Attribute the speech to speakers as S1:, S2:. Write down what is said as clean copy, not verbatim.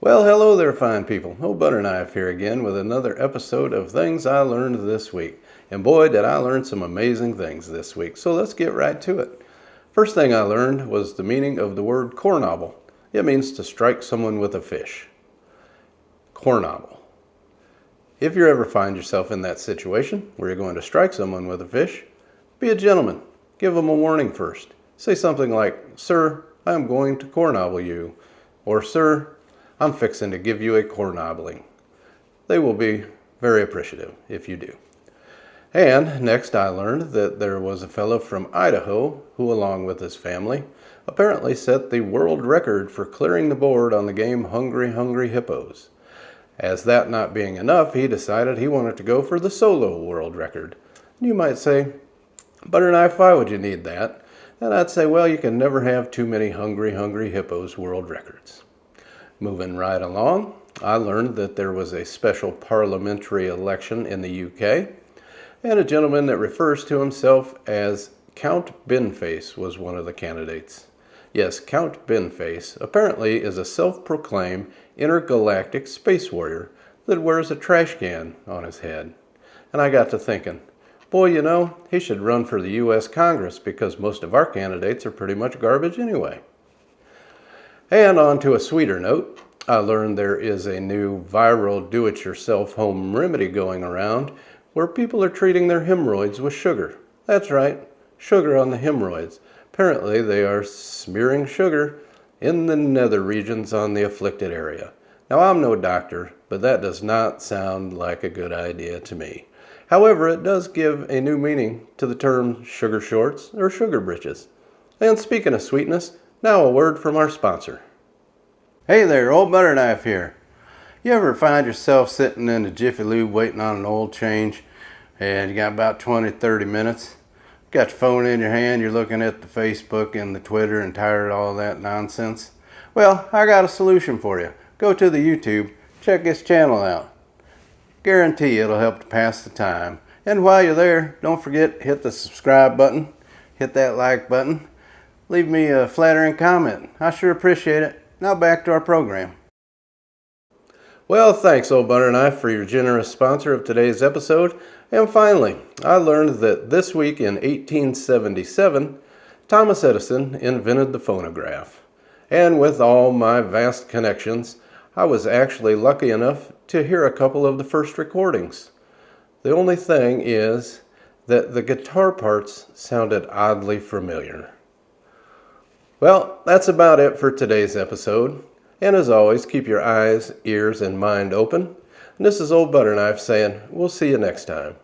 S1: Well, hello there, fine people. Old Butterknife here again with another episode of Things I Learned This Week. And boy, did I learn some amazing things this week. So let's get right to it. First thing I learned was the meaning of the word cornobble. It means to strike someone with a fish. Cornobble. If you ever find yourself in that situation where you're going to strike someone with a fish, be a gentleman. Give them a warning first. Say something like, "Sir, I'm going to cornobble you," or "Sir, I'm fixing to give you a cornobbling." They will be very appreciative if you do. And next I learned that there was a fellow from Idaho who, along with his family, apparently set the world record for clearing the board on the game Hungry Hungry Hippos. As that not being enough, he decided he wanted to go for the solo world record. You might say, "Butterknife, why would you need that?" And I'd say, well, you can never have too many Hungry Hungry Hippos world records. Moving right along, I learned that there was a special parliamentary election in the UK, and a gentleman that refers to himself as Count Binface was one of the candidates. Yes, Count Binface apparently is a self-proclaimed intergalactic space warrior that wears a trash can on his head. And I got to thinking, boy, you know, he should run for the U.S. Congress because most of our candidates are pretty much garbage anyway. And on to a sweeter note, I learned there is a new viral do-it-yourself home remedy going around where people are treating their hemorrhoids with sugar. That's right, sugar on the hemorrhoids. Apparently they are smearing sugar in the nether regions on the afflicted area. Now I'm no doctor, but that does not sound like a good idea to me. However, it does give a new meaning to the term sugar shorts or sugar britches. And speaking of sweetness, now a word from our sponsor. Hey there, Old Butterknife here. You ever find yourself sitting in a Jiffy Lube waiting on an oil change and you got about 20-30 minutes? Got your phone in your hand, you're looking at the Facebook and the Twitter and tired of all that nonsense? Well, I got a solution for you. Go to the YouTube, check this channel out. Guarantee it'll help to pass the time. And while you're there, don't forget, hit the subscribe button, hit that like button. Leave me a flattering comment. I sure appreciate it. Now back to our program. Well, thanks, Old Butterknife, for your generous sponsor of today's episode. And finally, I learned that this week in 1877, Thomas Edison invented the phonograph. And with all my vast connections, I was actually lucky enough to hear a couple of the first recordings. The only thing is that the guitar parts sounded oddly familiar. Well, that's about it for today's episode. And as always, keep your eyes, ears, and mind open. And this is Old Butterknife saying, we'll see you next time.